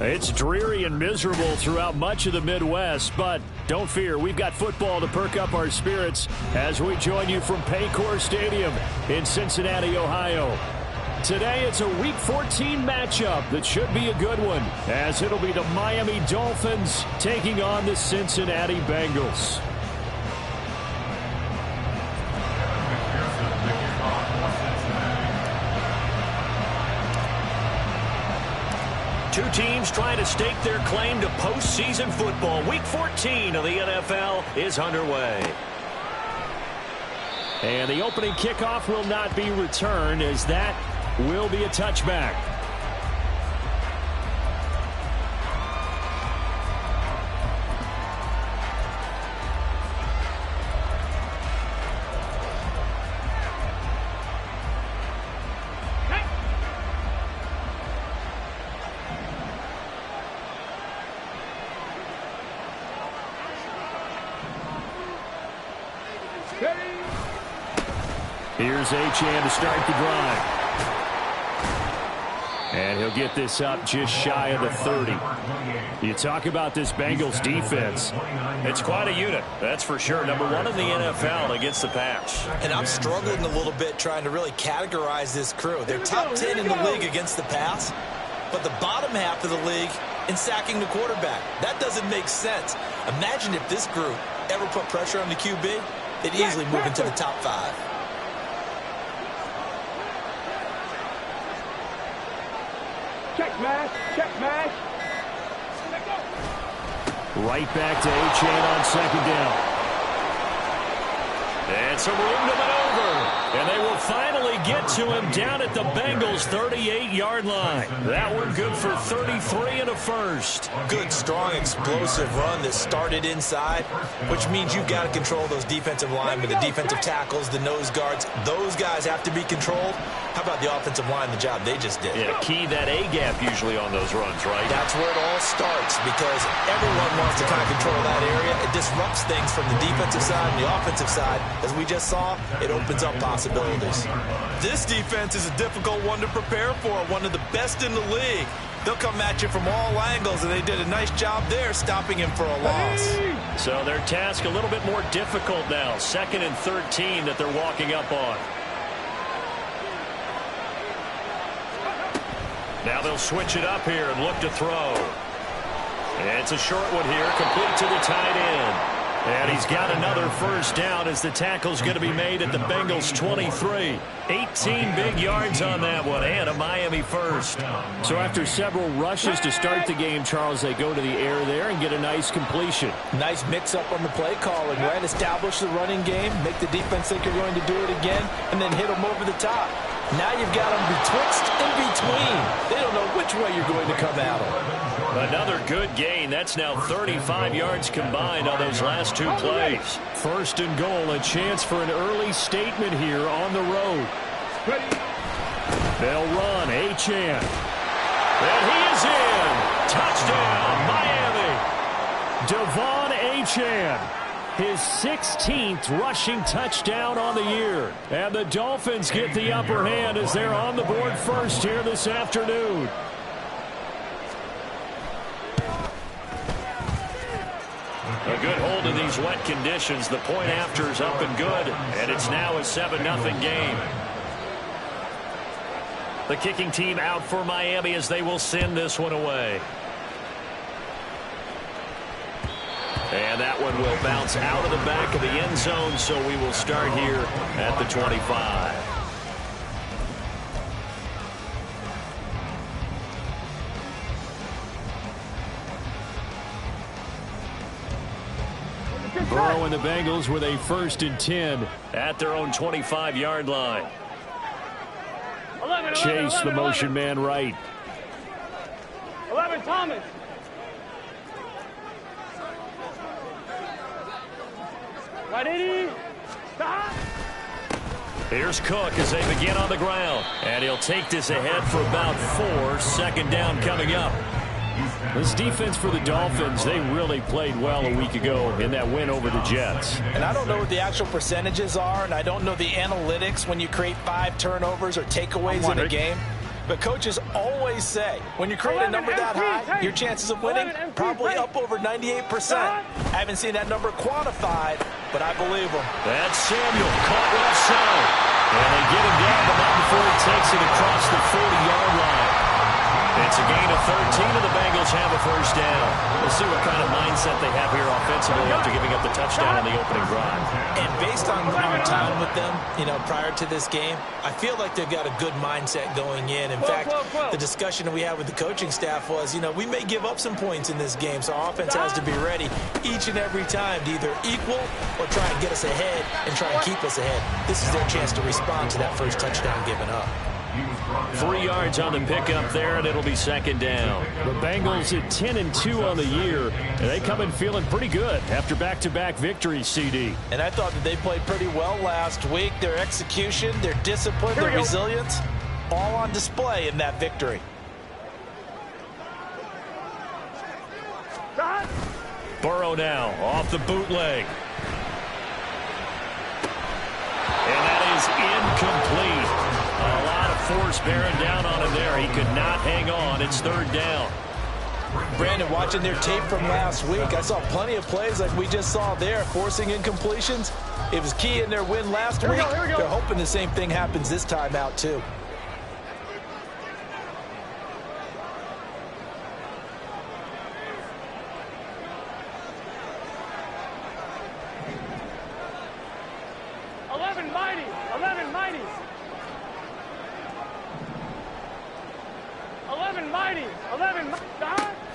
It's dreary and miserable throughout much of the Midwest, but don't fear, we've got football to perk up our spirits as we join you from Paycor Stadium in Cincinnati, Ohio. Today, it's a Week 14 matchup that should be a good one, as it'll be the Miami Dolphins taking on the Cincinnati Bengals. Two teams trying to stake their claim to postseason football. Week 14 of the NFL is underway. And the opening kickoff will not be returned, as that will be a touchback. Here's Achane to start the drive. And he'll get this up just shy of the 30. You talk about this Bengals defense. It's quite a unit, that's for sure. Number one in the NFL against the pass. And I'm struggling a little bit trying to really categorize this crew. They're top 10 in the league against the pass, but the bottom half of the league in sacking the quarterback. That doesn't make sense. Imagine if this group ever put pressure on the QB, they'd easily move into the top 5. Check match. Right back to Achane on second down. And some room to maneuver. And they will finally get to him down at the Bengals' 38-yard line. That one good for 33 and a first. Good, strong, explosive run that started inside, which means you've got to control those defensive linemen, the defensive tackles, the nose guards. Those guys have to be controlled. How about the offensive line, the job they just did? Yeah, key that A-gap usually on those runs, right? That's where it all starts, because everyone wants to kind of control that area. It disrupts things from the defensive side and the offensive side. As we just saw, it opens up possibilities. This defense is a difficult one to prepare for, one of the best in the league. They'll come at you from all angles, and they did a nice job there stopping him for a loss. So their task a little bit more difficult now. 2nd and 13 that they're walking up on. Now they'll switch it up here and look to throw. And it's a short one here, complete to the tight end. And he's got another first down as the tackle's going to be made at the Bengals' 23. 18 big yards on that one, and a Miami first. So after several rushes to start the game, Charles, they go to the air there and get a nice completion. Nice mix-up on the play calling, right? Establish the running game, make the defense think you're going to do it again, and then hit them over the top. Now you've got them betwixt and between. They don't know which way you're going to come at them. Another good gain. That's now 35 yards combined on those last two plays. 1st and goal, a chance for an early statement here on the road. They'll run, Achane. And he is in. Touchdown, Miami. Devon Achane. His 16th rushing touchdown on the year. And the Dolphins get the upper hand as they're on the board first here this afternoon. A good hold in these wet conditions. The point after is up and good, and it's now a 7-0 game. The kicking team out for Miami as they will send this one away. And that one will bounce out of the back of the end zone, so we will start here at the 25. Burrow and the Bengals with a 1st and 10 at their own 25-yard line. Chase, the motion man right. 11, Thomas. Ready? Stop. Here's Cook as they begin on the ground. And he'll take this ahead for about 4. Second down coming up. This defense for the Dolphins, they really played well a week ago in that win over the Jets. And I don't know what the actual percentages are, and I don't know the analytics when you create 5 turnovers or takeaways in a game. But coaches always say, when you create a number that high, your chances of winning probably up over 98%. I haven't seen that number quantified, but I believe them. That's Samuel, caught left side. And they get him down, but not before he takes it across the 40-yard line. It's a gain of 13, and the Bengals have a first down. We'll see what kind of mindset they have here offensively after giving up the touchdown on the opening drive. And based on our time with them, prior to this game, I feel like they've got a good mindset going in. In fact, the discussion that we had with the coaching staff was, we may give up some points in this game, so our offense has to be ready each and every time to either equal or try and get us ahead and try and keep us ahead. This is their chance to respond to that first touchdown given up. 3 yards on the pickup there, and it'll be second down. The Bengals at 10-2 on the year, and they come in feeling pretty good after back-to-back victories, CD. And I thought that they played pretty well last week. Their execution, their discipline, their resilience, all on display in that victory. Burrow now off the bootleg. And that is incomplete. A lot of force bearing down on him there. He could not hang on. It's third down. Brandon, watching their tape from last week, I saw plenty of plays like we just saw there, forcing incompletions. It was key in their win last week. They're hoping the same thing happens this time out, too.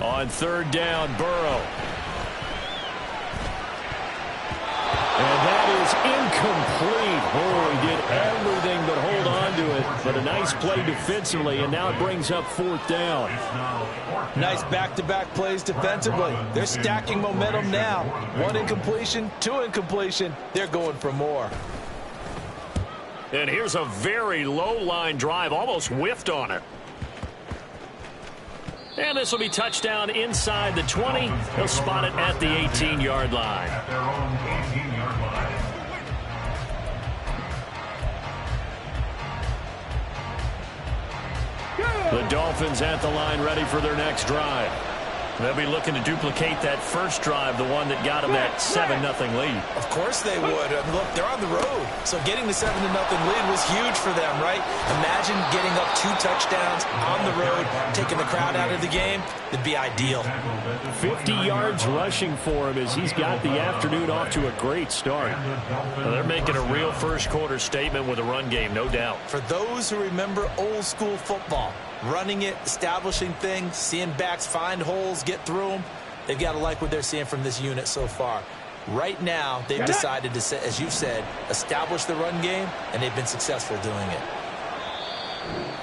On third down, Burrow. And that is incomplete. Oh, he did everything but hold on to it. But a nice play defensively, and now it brings up fourth down. Nice back-to-back plays defensively. They're stacking momentum now. 1 incompletion, 2 incompletion. They're going for more. And here's a very low-line drive, almost whiffed on it. And this will be touchdown inside the 20. He'll spot it at the 18-yard line. The Dolphins at the line ready for their next drive. They'll be looking to duplicate that first drive, the one that got them that 7-0 lead. Of course they would. Look, they're on the road. So getting the 7-0 lead was huge for them, right? Imagine getting up 2 touchdowns on the road, taking the crowd out of the game. It'd be ideal. 50 yards rushing for him as he's got the afternoon off to a great start. Well, they're making a real first-quarter statement with a run game, no doubt. For those who remember old-school football, running it, establishing things, seeing backs find holes, get through them, they've got to like what they're seeing from this unit so far. Right now, they've decided to, as you said, establish the run game, and they've been successful doing it.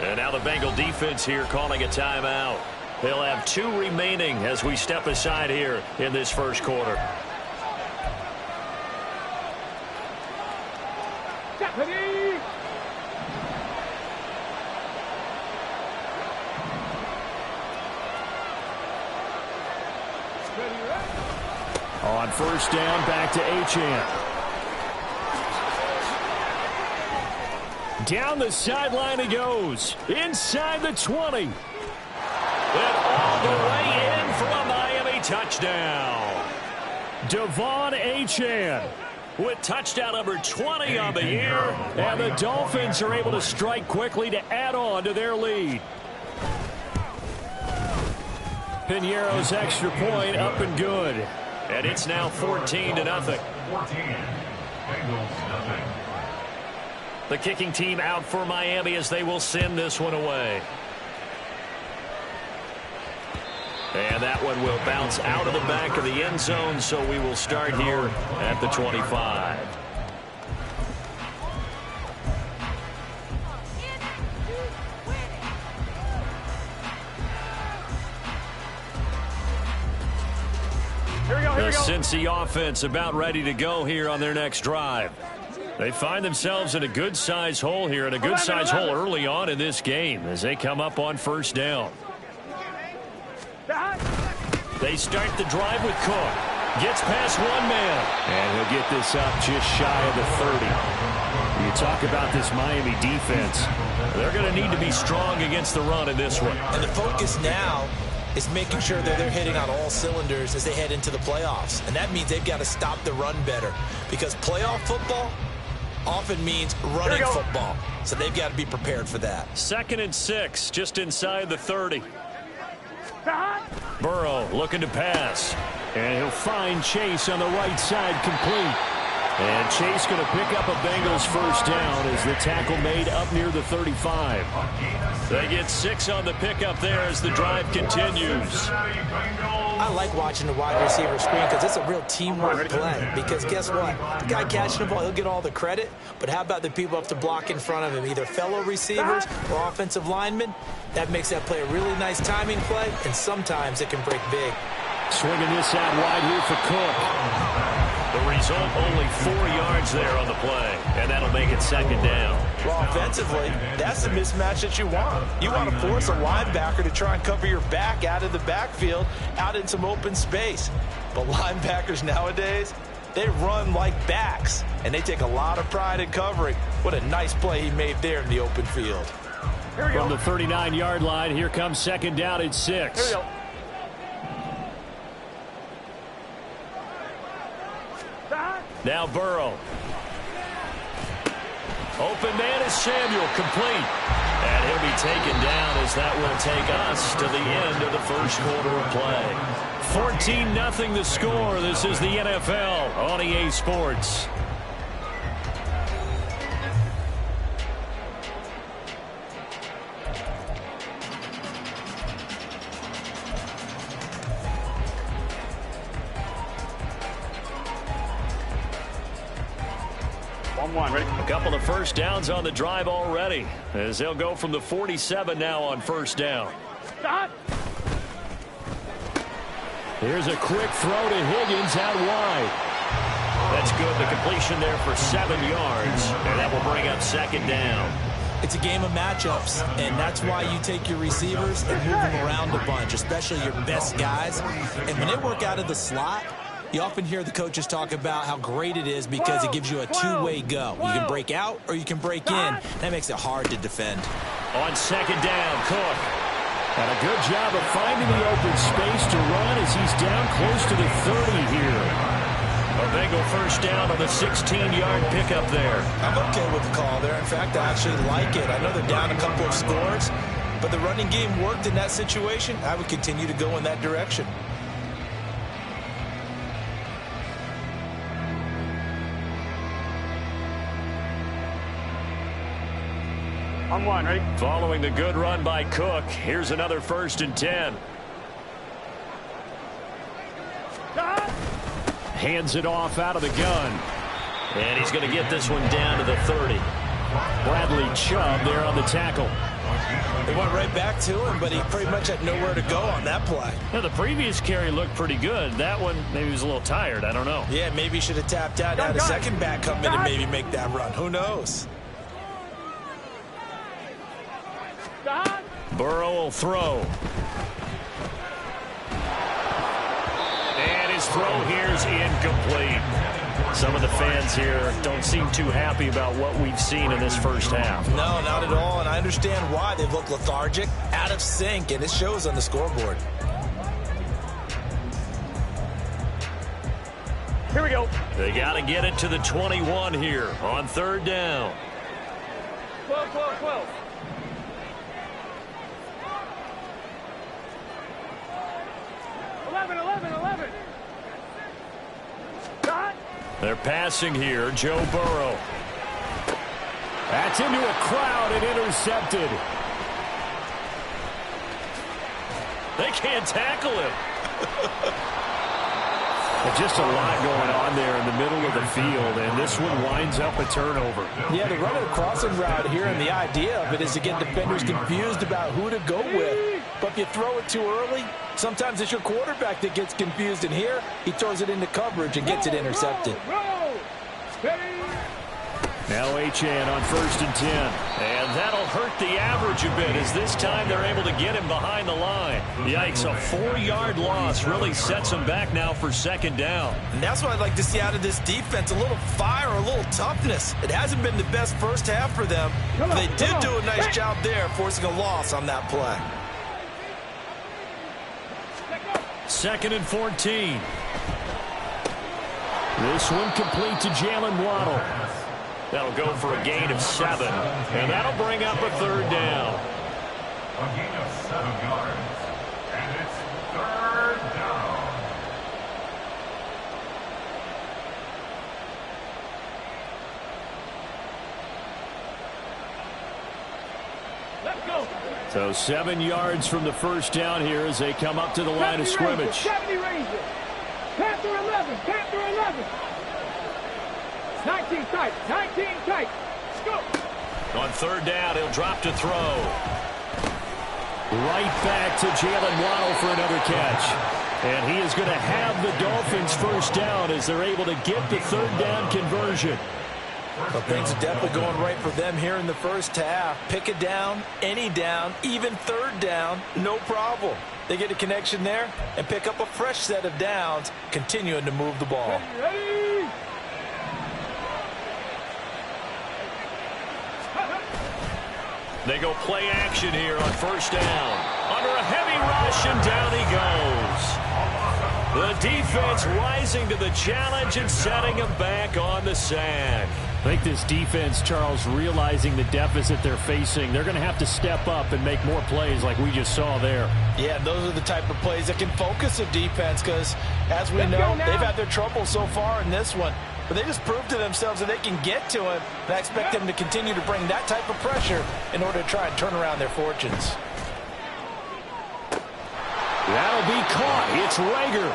And now the Bengal defense here calling a timeout. They'll have 2 remaining as we step aside here in this first quarter. On first down, back to Achane. Down the sideline he goes. Inside the 20. And all the way in for a Miami touchdown. Devon Achane with touchdown number 20 on the year. And the Dolphins are able to strike quickly to add on to their lead. Piñeiro's extra point up and good. And it's now 14-0. The kicking team out for Miami as they will send this one away. And that one will bounce out of the back of the end zone, so we will start here at the 25. The Cincy offense about ready to go here on their next drive. They find themselves in a good-size hole here, and a good-size hole early on in this game as they come up on first down. They start the drive with Cook. Gets past one man. And he'll get this up just shy of the 30. You talk about this Miami defense. They're going to need to be strong against the run in this one. And the focus now is making sure that they're hitting on all cylinders as they head into the playoffs. And that means they've got to stop the run better. Because playoff football often means running football. So they've got to be prepared for that. 2nd and 6, just inside the 30. Burrow looking to pass. And he'll find Chase on the right side, complete. And Chase going to pick up a Bengals first down as the tackle made up near the 35. They get 6 on the pickup there as the drive continues. I like watching the wide receiver screen because it's a real teamwork play. Because guess what? The guy catching the ball, he'll get all the credit. But how about the people up to block in front of him, either fellow receivers or offensive linemen? That makes that play a really nice timing play, and sometimes it can break big. Swinging this out wide here for Cook. The result, only 4 yards there on the play, and that'll make it 2nd down. Well, offensively, that's the mismatch that you want. You want to force a linebacker to try and cover your back out of the backfield, out in some open space. But linebackers nowadays, they run like backs, and they take a lot of pride in covering. What a nice play he made there in the open field. From the 39-yard line, here comes 2nd down at 6. Here we go. Now Burrow. Open man is Samuel, complete. And he'll be taken down as that will take us to the end of the first quarter of play. 14-0 the score. This is the NFL on EA Sports. A couple of first downs on the drive already as they'll go from the 47 now on first down. Here's a quick throw to Higgins out wide. That's good. The completion there for 7 yards, and that will bring up 2nd down. It's a game of matchups, and that's why you take your receivers and move them around a bunch, especially your best guys. And when they work out of the slot, you often hear the coaches talk about how great it is because it gives you a two-way go. You can break out or you can break in. That makes it hard to defend. On 2nd down, Cook. And a good job of finding the open space to run as he's down close to the 30 here. A Bengal first down on the 16-yard pickup there. I'm okay with the call there. In fact, I actually like it. I know they're down a couple of scores, but the running game worked in that situation. I would continue to go in that direction. On 1, ready? Following the good run by Cook, here's another 1st and 10. Hands it off out of the gun. And he's going to get this one down to the 30. Bradley Chubb there on the tackle. They went right back to him, but he pretty much had nowhere to go on that play. Now, the previous carry looked pretty good. That one, maybe he was a little tired. I don't know. Yeah, maybe he should have tapped out. Had a second back come in and maybe make that run. Who knows? Burrow will throw. And his throw here's incomplete. Some of the fans here don't seem too happy about what we've seen in this first half. No, not at all, and I understand why. They've looked lethargic, out of sync, and it shows on the scoreboard. Here we go. They got to get it to the 21 here on 3rd down. 12. 11. They're passing here. Joe Burrow. That's into a crowd and intercepted. They can't tackle him. Just a lot going on there in the middle of the field, and this one winds up a turnover. Yeah, they run a crossing route here, and the idea of it is to get defenders confused about who to go with. But if you throw it too early, sometimes it's your quarterback that gets confused, and here he throws it into coverage and gets it intercepted. Now Achane on 1st and 10. And that'll hurt the average a bit as this time they're able to get him behind the line. Yikes, a 4-yard loss really sets him back now for 2nd down. And that's what I'd like to see out of this defense, a little fire, a little toughness. It hasn't been the best first half for them, but they did do a nice job there forcing a loss on that play. 2nd and 14. This one complete to Jalen Waddle. That'll go for a gain of 7, and that'll bring up a 3rd down. A gain of 7 yards, and it's 3rd down. Let's go. So 7 yards from the 1st down here as they come up to the line of scrimmage. 70 Rangers. Panther 11. Panther 11. 19 tight. 19 tight. Let's go. On 3rd down, he'll drop to throw. Right back to Jalen Waddle for another catch. And he is going to have the Dolphins 1st down as they're able to get the 3rd down conversion. Well, things are definitely going right for them here in the first half. Pick a down, any down, even 3rd down, no problem. They get a connection there and pick up a fresh set of downs, continuing to move the ball. Ready. They go play action here on 1st down. Under a heavy rush, and down he goes. The defense rising to the challenge and setting him back on the sack. I think this defense, Charles, realizing the deficit they're facing, they're going to have to step up and make more plays like we just saw there. Yeah, those are the type of plays that can focus a defense because, as we know, they've had their trouble so far in this one. But they just proved to themselves that they can get to him, and I expect them to continue to bring that type of pressure in order to try and turn around their fortunes. That'll be caught. It's Rager.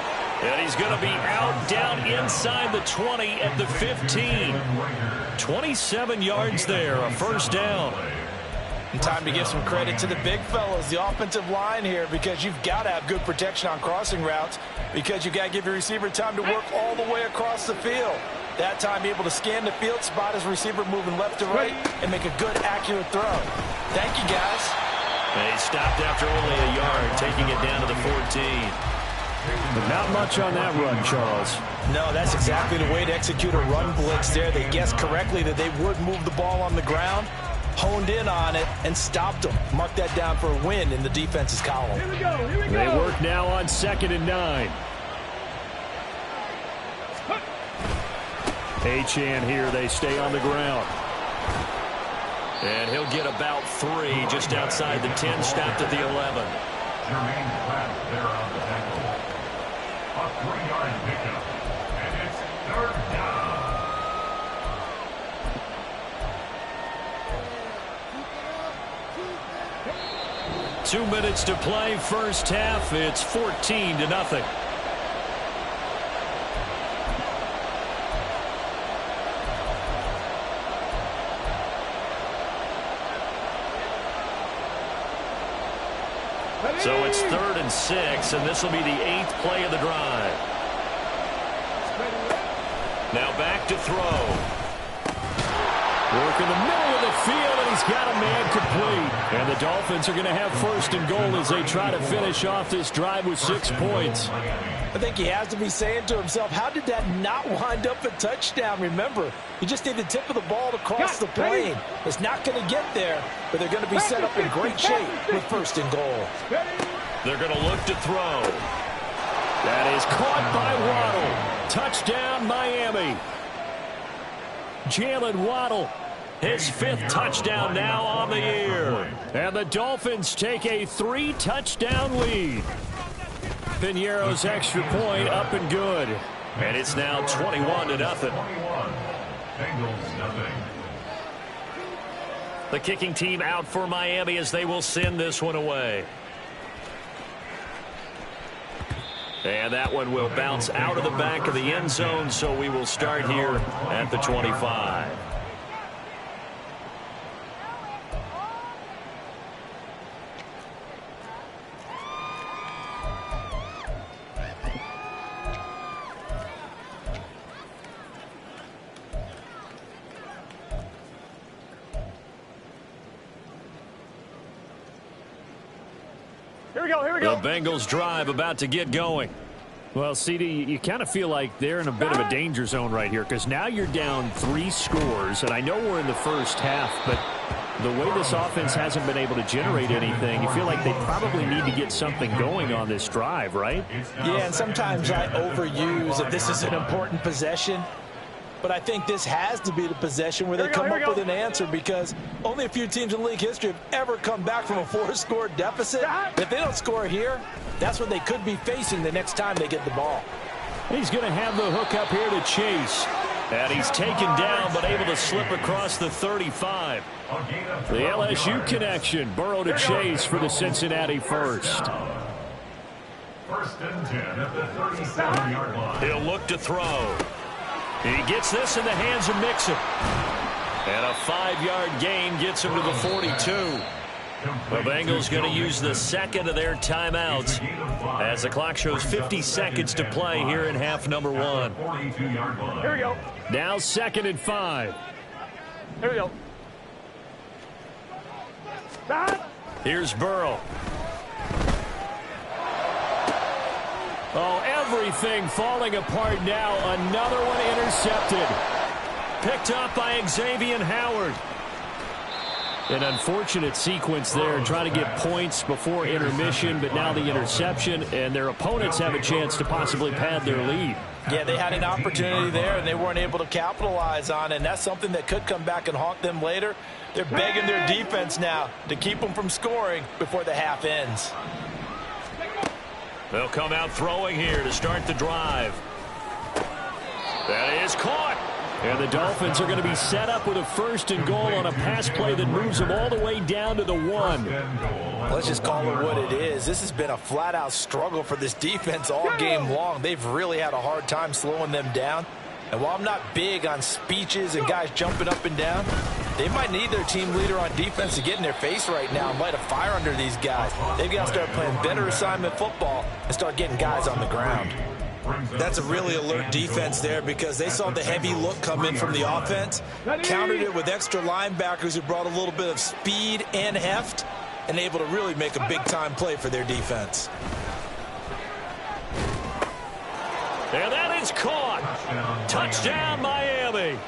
And he's going to be out down inside the 20 at the 15. 27 yards there, a 1st down. And time to give some credit to the big fellas, the offensive line here, because you've got to have good protection on crossing routes because you've got to give your receiver time to work all the way across the field. That time, be able to scan the field, spot his receiver moving left to right, and make a good, accurate throw. Thank you, guys. And he stopped after only a yard, taking it down to the 14. But not much on that run, Charles. No, that's exactly the way to execute a run blitz there. They guessed correctly that they would move the ball on the ground, honed in on it, and stopped them. Mark that down for a win in the defense's column. Here we go. Here we go. They work now on 2nd and 9. Achane here, they stay on the ground. And he'll get about 3 just outside the 10, stopped at the 11. Jermaine Pratt there on the tackle. A 3-yard pickup, and it's 3rd down. 2 minutes to play, 1st half. It's 14-0. So it's 3rd and 6, and this will be the 8th play of the drive. Now back to throw. Work in the middle of the field, and he's got a man complete. And the Dolphins are going to have 1st and goal as they try to finish off this drive with 6 points. I think he has to be saying to himself, how did that not wind up a touchdown? Remember, you just need the tip of the ball to cross the plane. It's not going to get there, but they're going to be set up in great shape with 1st and goal. They're going to look to throw. That is caught by Waddle. Touchdown, Miami. Jalen Waddle, his 5th touchdown now on the year. And the Dolphins take a 3-touchdown lead. Piñeiro's extra point up and good. And it's now 21-0. 21. Bengals nothing. The kicking team out for Miami as they will send this one away. And that one will bounce out of the back of the end zone, so we will start here at the 25. Here we go, here we go. The Bengals drive about to get going. Well, CD, you kind of feel like they're in a bit of a danger zone right here because now you're down 3 scores, and I know we're in the first half, but the way this offense hasn't been able to generate anything, you feel like they probably need to get something going on this drive, right? Yeah, and sometimes I overuse that this is an important possession. But I think this has to be the possession where they come up with an answer because only a few teams in league history have ever come back from a 4-score deficit. If they don't score here, that's what they could be facing the next time they get the ball. He's going to have the hook up here to Chase. And he's taken down but able to slip across the 35. The LSU connection. Burrow to Chase for the Cincinnati first. First and 10 at the 37-yard line. He'll look to throw. He gets this in the hands of Mixon. And a 5-yard gain gets him to the 42. The Bengals going to use the second of their timeouts as the clock shows 50 seconds to play here in half number 1. Here we go. Now 2nd and 5. Here we go. Here's Burrow. Oh, everything falling apart now. Another one intercepted. Picked up by Xavier Howard. An unfortunate sequence there, trying to get points before intermission, but now the interception, and their opponents have a chance to possibly pad their lead. Yeah, they had an opportunity there, and they weren't able to capitalize on it, and that's something that could come back and haunt them later. They're begging their defense now to keep them from scoring before the half ends. They'll come out throwing here to start the drive. That is caught. And the Dolphins are going to be set up with a 1st and goal on a pass play that moves them all the way down to the 1. Let's just call it what it is. This has been a flat-out struggle for this defense all game long. They've really had a hard time slowing them down. And while I'm not big on speeches and guys jumping up and down, they might need their team leader on defense to get in their face right now and light a fire under these guys. They've got to start playing better assignment football and start getting guys on the ground. That's a really alert defense there because they saw the heavy look come in from the offense, countered it with extra linebackers who brought a little bit of speed and heft, and able to really make a big-time play for their defense. And that is caught. Touchdown, Miami.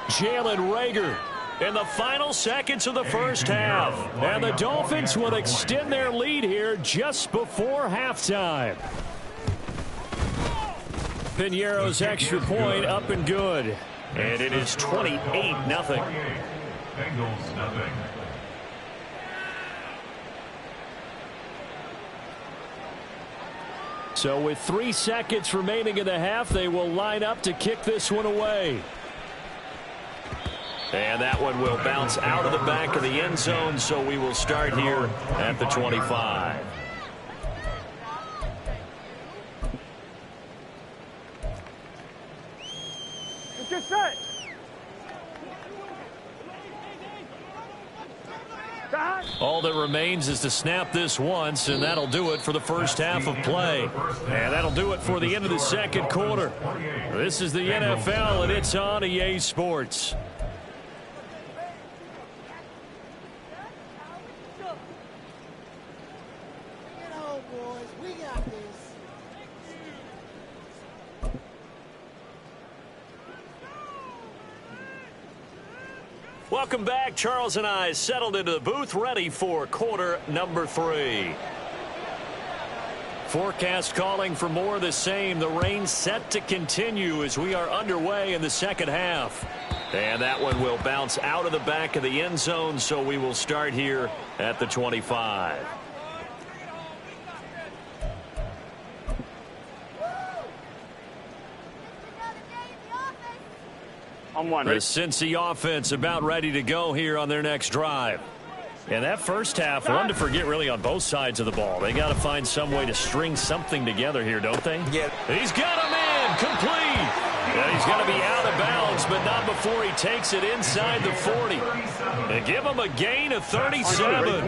Jalen Reagor in the final seconds of the first half. And the Dolphins will extend their lead here just before halftime. Piñeiro's extra point up and good. And it is 28-0. Bengals nothing. So with 3 seconds remaining in the half, they will line up to kick this one away. And that one will bounce out of the back of the end zone, so we will start here at the 25. Get set. All that remains is to snap this once, and that'll do it for the first half of play. And that'll do it for the end of the second quarter. This is the NFL, and it's on EA Sports. Welcome back. Charles and I settled into the booth, ready for quarter number 3. Forecast calling for more of the same. The rain set to continue as we are underway in the second half. And that one will bounce out of the back of the end zone, so we will start here at the 25. The Cincy offense about ready to go here on their next drive. And that first half, one to forget really on both sides of the ball. They got to find some way to string something together here, don't they? Yeah. He's got him in, complete. And he's going to be out of bounds, but not before he takes it inside the 40. And give him a gain of 37.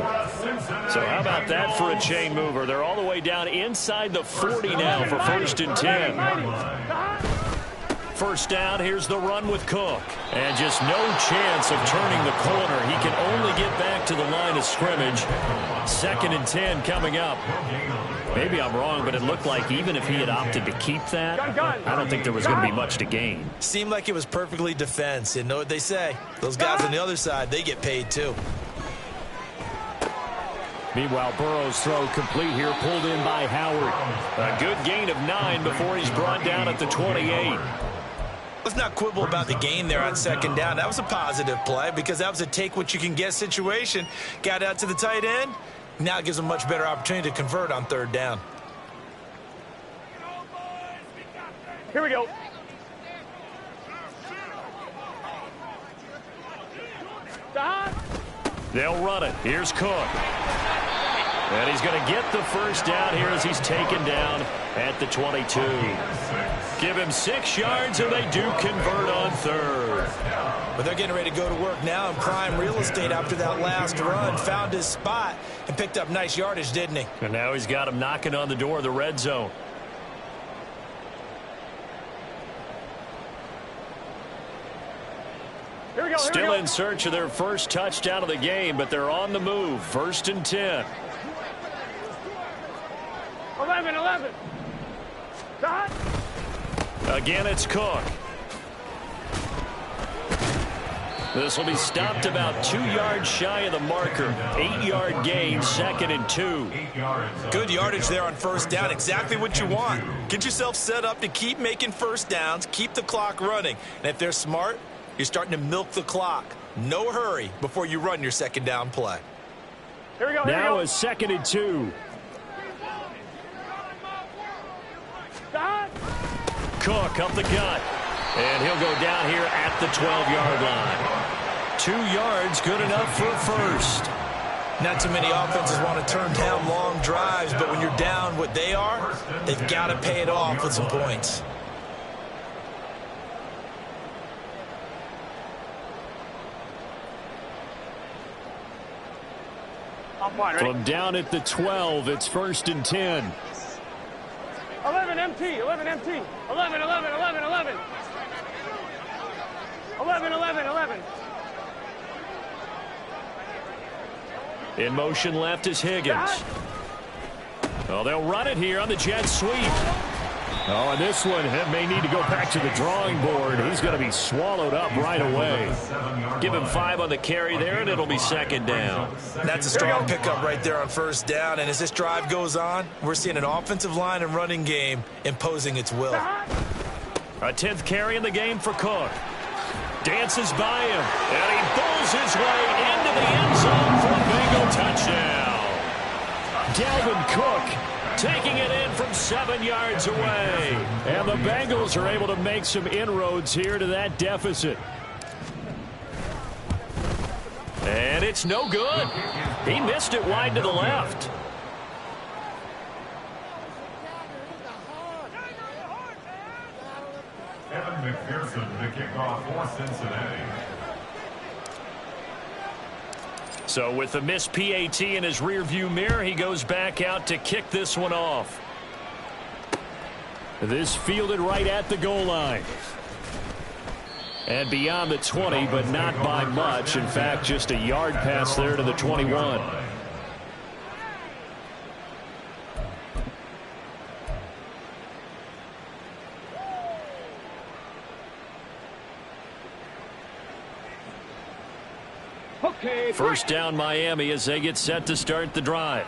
So how about that for a chain mover? They're all the way down inside the 40 now for 1st and 10. first down. Here's the run with Cook. And just no chance of turning the corner. He can only get back to the line of scrimmage. 2nd and 10 coming up. Maybe I'm wrong, but it looked like even if he had opted to keep that, I don't think there was going to be much to gain. Seemed like it was perfectly defense. And know what they say? Those guys on the other side, they get paid too. Meanwhile, Burrow's throw complete here, pulled in by Howard. A good gain of 9 before he's brought down at the 28. Let's not quibble about the gain there on 2nd down. That was a positive play because that was a take-what-you-can-get situation. Got out to the tight end. Now it gives them a much better opportunity to convert on 3rd down. Here we go. They'll run it. Here's Cook. And he's going to get the first down here as he's taken down at the 22. Give him 6 yards, and they do convert on 3rd. But they're getting ready to go to work now in prime real estate after that last run. Found his spot and picked up nice yardage, didn't he? And now he's got him knocking on the door of the red zone. Here we go. Still in search of their first touchdown of the game, but they're on the move. 1st and 10. 11. Dot. Again, it's Cook. This will be stopped about 2 yards shy of the marker. 8-yard gain, 2nd and 2. Good yardage there on 1st down. Exactly what you want. Get yourself set up to keep making first downs, keep the clock running. And if they're smart, you're starting to milk the clock. No hurry before you run your 2nd down play. Here we go. Now a 2nd and 2. Dot. Cook up the gut. And he'll go down here at the 12-yard line. 2 yards, good enough for first. Not too many offenses want to turn down long drives, but when you're down what they are, they've got to pay it off with some points. From down at the 12, it's 1st and 10. 11 MT. 11. 11. In motion left is Higgins. Oh, they'll run it here on the jet sweep. Oh, and this one may need to go back to the drawing board. He's going to be swallowed up right away. Give him 5 on the carry there, and it'll be 2nd down. That's a strong pickup right there on 1st down. And as this drive goes on, we're seeing an offensive line and running game imposing its will. A 10th carry in the game for Cook. Dances by him, and he pulls his way into the end zone for a Bengal touchdown. Dalvin Cook taking it in from 7 yards away. And the Bengals are able to make some inroads here to that deficit. And it's no good. He missed it wide to the left. Evan McPherson, the kickoff for Cincinnati. So with the missed PAT in his rearview mirror, he goes back out to kick this one off. This fielded right at the goal line. And beyond the 20, but not by much. In fact, just a yard pass there to the 21. First down Miami as they get set to start the drive.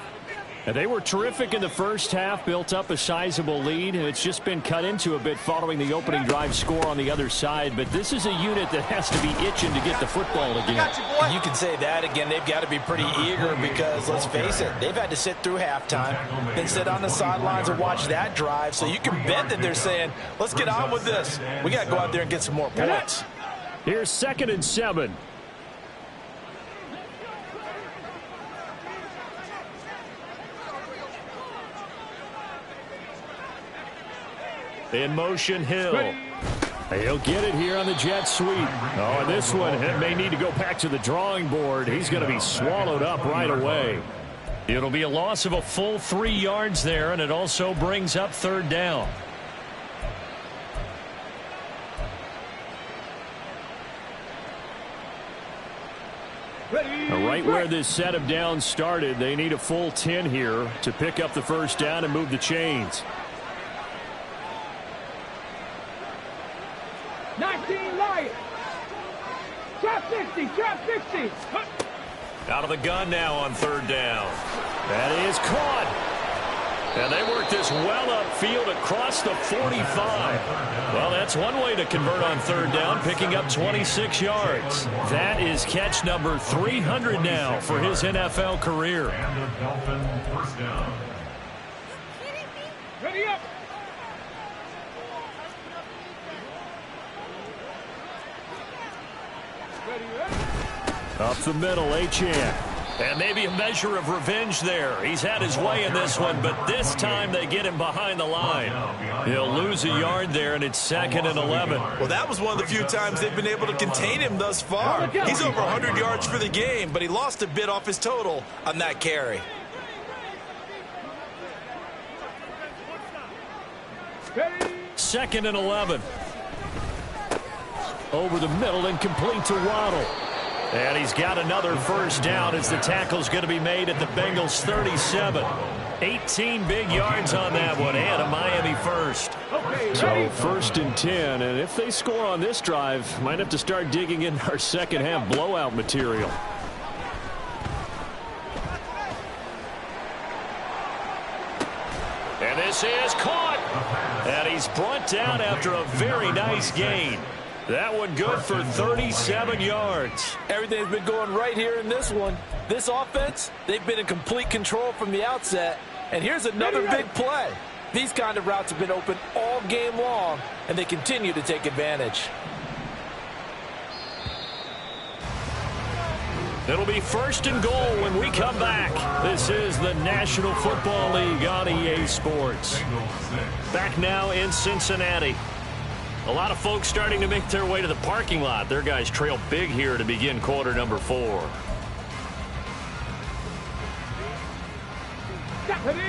And they were terrific in the first half, built up a sizable lead, and it's just been cut into a bit following the opening drive score on the other side. But this is a unit that has to be itching to get the football again. You can say that again. They've got to be pretty eager because, let's face it, they've had to sit through halftime, then sit on the sidelines and watch that drive. So you can bet that they're saying, let's get on with this. We got to go out there and get some more points. Here's 2nd and 7. In motion, Hill. He'll get it here on the jet sweep. Oh, and this one may need to go back to the drawing board. He's going to be swallowed up right away. It'll be a loss of a full 3 yards there, and it also brings up 3rd down. Now, right where this set of downs started, they need a full 10 here to pick up the first down and move the chains. 19 Lions. Trap 60, trap 60. Out of the gun now on third down. That is caught. And they work this well upfield across the 45. Well, that's one way to convert on third down, picking up 26 yards. That is catch number 300 now for his NFL career. And the Dolphin first down. Ready up. Up the middle, Achane. And maybe a measure of revenge there. He's had his way in this one, but this time they get him behind the line. He'll lose a yard there, and it's 2nd and 11. Well, that was one of the few times they've been able to contain him thus far. He's over 100 yards for the game, but he lost a bit off his total on that carry. Second and 11. Over the middle and complete to Waddle. And he's got another first down as the tackle's going to be made at the Bengals 37. 18 big yards on that one, and a Miami first. So 1st and 10, and if they score on this drive, might have to start digging in our second half blowout material. And this is caught. And he's brought down after a very nice gain. That one good for 37 yards. Everything's been going right here in this one. This offense, they've been in complete control from the outset. And here's another big play. These kind of routes have been open all game long, and they continue to take advantage. It'll be 1st and goal when we come back. This is the National Football League on EA Sports. Back now in Cincinnati. A lot of folks starting to make their way to the parking lot. Their guys trail big here to begin quarter number 4.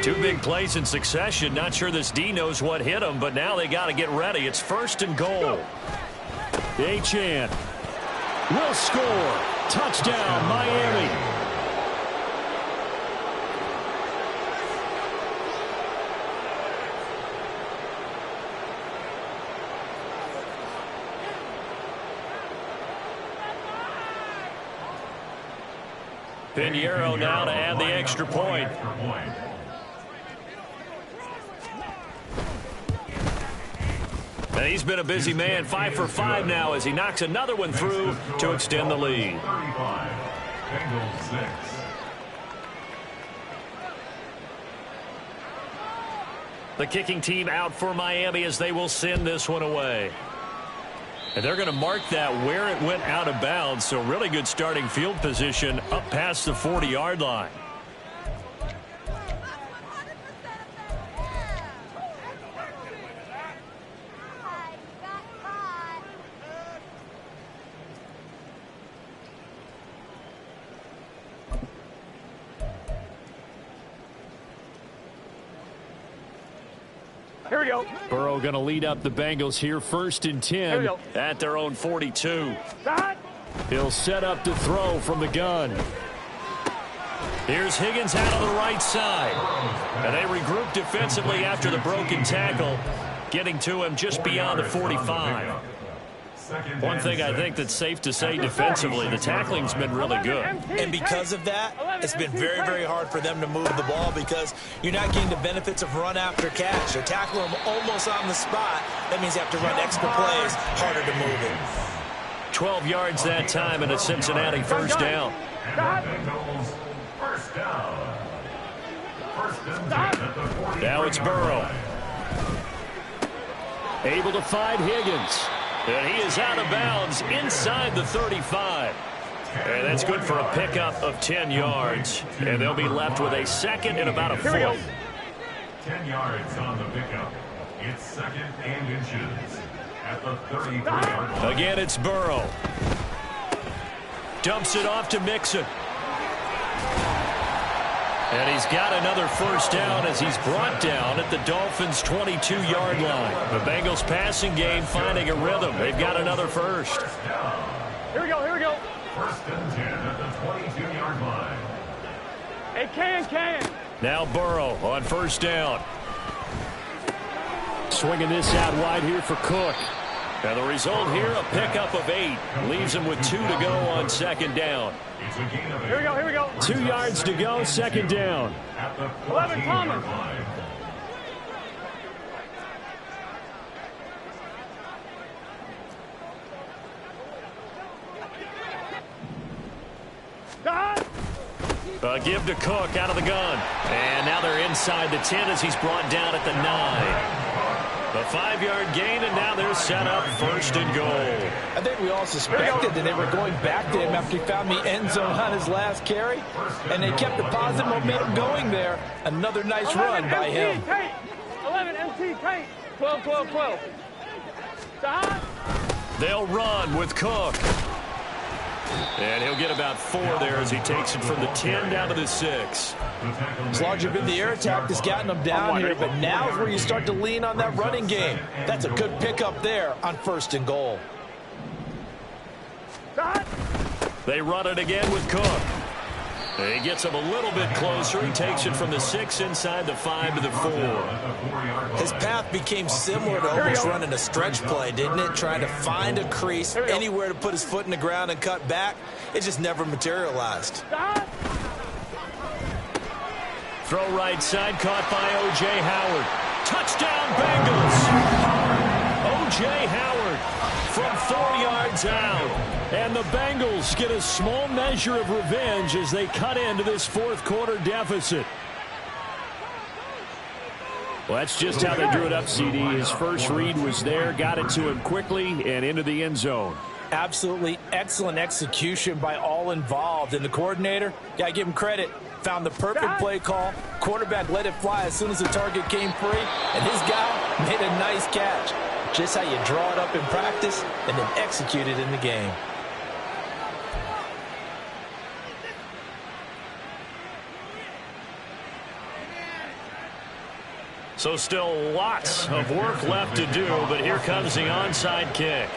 2 big plays in succession. Not sure this D knows what hit him, but now they got to get ready. It's 1st and goal. Achane will score. Touchdown, Miami. Pinheiro now to add the extra point. And he's been a busy man, 5 for 5 now as he knocks another one through to extend the lead. 35, Bengals 6. The kicking team out for Miami as they will send this one away. And they're going to mark that where it went out of bounds, so really good starting field position up past the 40-yard line. Here we go. Burrow going to lead up the Bengals here, 1st and 10 at their own 42. He'll set up to throw from the gun. Here's Higgins out on the right side. And they regroup defensively after the broken tackle, getting to him just beyond the 45. One thing I think that's safe to say defensively, the tackling's been really good. And because of that, it's been very, very hard for them to move the ball because you're not getting the benefits of run after catch. They're tackling them almost on the spot. That means you have to run extra plays, harder to move it. 12 yards that time and a Cincinnati first down. And the Bengals first down. 1st and 10 at the 43. Now it's Burrow. Able to find Higgins. And he is out of bounds inside the 35. And that's good for a pickup of 10 yards. And they'll be left with a 2nd and about a foot. 10 yards on the pickup. It's 2nd and inches at the 33-yard line. Again, it's Burrow. Dumps it off to Mixon. And he's got another first down as he's brought down at the Dolphins' 22-yard line. The Bengals passing game finding a rhythm. They've got another first. Here we go, here we go. 1st and 10 at the 22-yard line. Hey, can. Now Burrow on first down. Swinging this out wide here for Cook. And the result here, a pickup of 8. Leaves him with 2 to go on second down. It's a gain of 8. Here we go. 2 yards to go, second down. At the 11, 14-yard Thomas. line. Give to Cook out of the gun. And now they're inside the 10 as he's brought down at the 9. A 5-yard gain, and now they're set up first and goal. I think we all suspected that they were going back to him after he found the end zone on his last carry, and they kept the positive momentum going there. Another nice run by him. 11 MT Tate. 12. They'll run with Cook. And he'll get about 4 there as he takes it from the 10 down to the 6. As long as you've been the air attack that's gotten them down here, but now is where you start to lean on that running game. That's a good pickup there on first and goal. They run it again with Cook. He gets him a little bit closer. He takes it from the 6 inside the 5 to the 4. His path became similar to almost running a stretch play, didn't it? Trying to find a crease, anywhere to put his foot in the ground and cut back. It just never materialized. Throw right side, caught by O.J. Howard. Touchdown, Bengals! O.J. Howard from 4 yards out. And the Bengals get a small measure of revenge as they cut into this fourth quarter deficit. Well, that's just how they drew it up, CD. His first read was there, got it to him quickly, and into the end zone. Absolutely excellent execution by all involved. And the coordinator, got to give him credit, found the perfect play call. Quarterback let it fly as soon as the target came free, and his guy made a nice catch. Just how you draw it up in practice and then execute it in the game. So still lots of work left to do, but here comes the onside kick.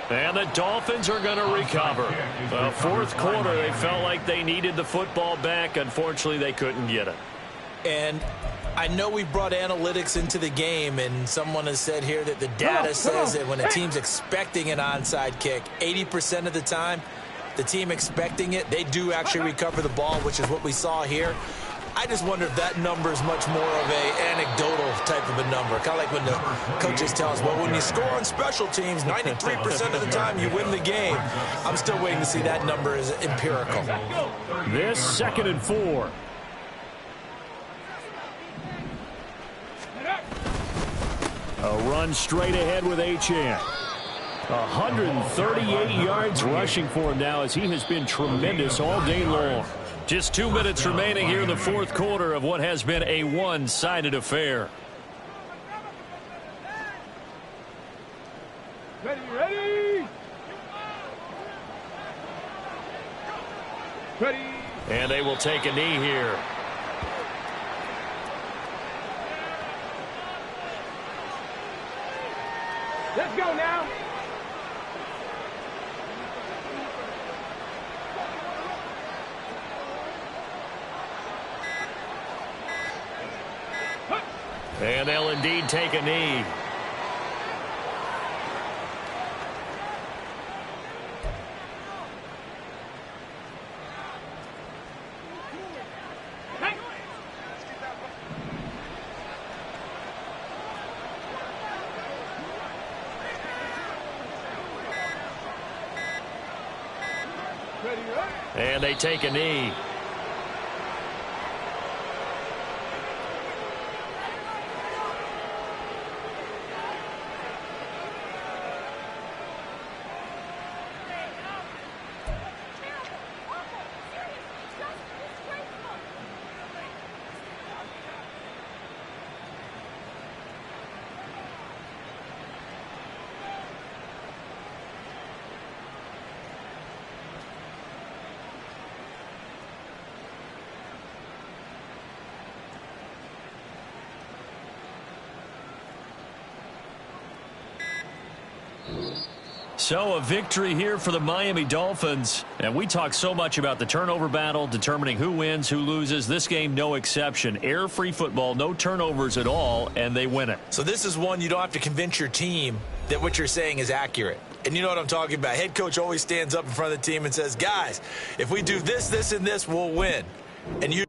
And the Dolphins are going to recover. Fourth quarter, they felt like they needed the football back. Unfortunately, they couldn't get it. And I know we brought analytics into the game, and someone has said here that the data says that when a team's expecting an onside kick, 80% of the time, the team expecting it, they do actually recover the ball, which is what we saw here. I just wonder if that number is much more of a anecdotal type of a number. Kind of like when the coaches tell us, well, when you score on special teams, 93% of the time you win the game. I'm still waiting to see that number is empirical. This 2nd and 4. A run straight ahead with Achane. 138 yards rushing for him now as he has been tremendous all day long. Just 2 minutes remaining here in the fourth quarter of what has been a one-sided affair. Ready. And they will take a knee here. Let's go now. And they'll indeed take a knee. And they take a knee. So a victory here for the Miami Dolphins. And we talk so much about the turnover battle, determining who wins, who loses. This game, no exception. Air-free football, no turnovers at all, and they win it. So this is one you don't have to convince your team that what you're saying is accurate. And you know what I'm talking about. Head coach always stands up in front of the team and says, guys, if we do this, this, and this, we'll win. And you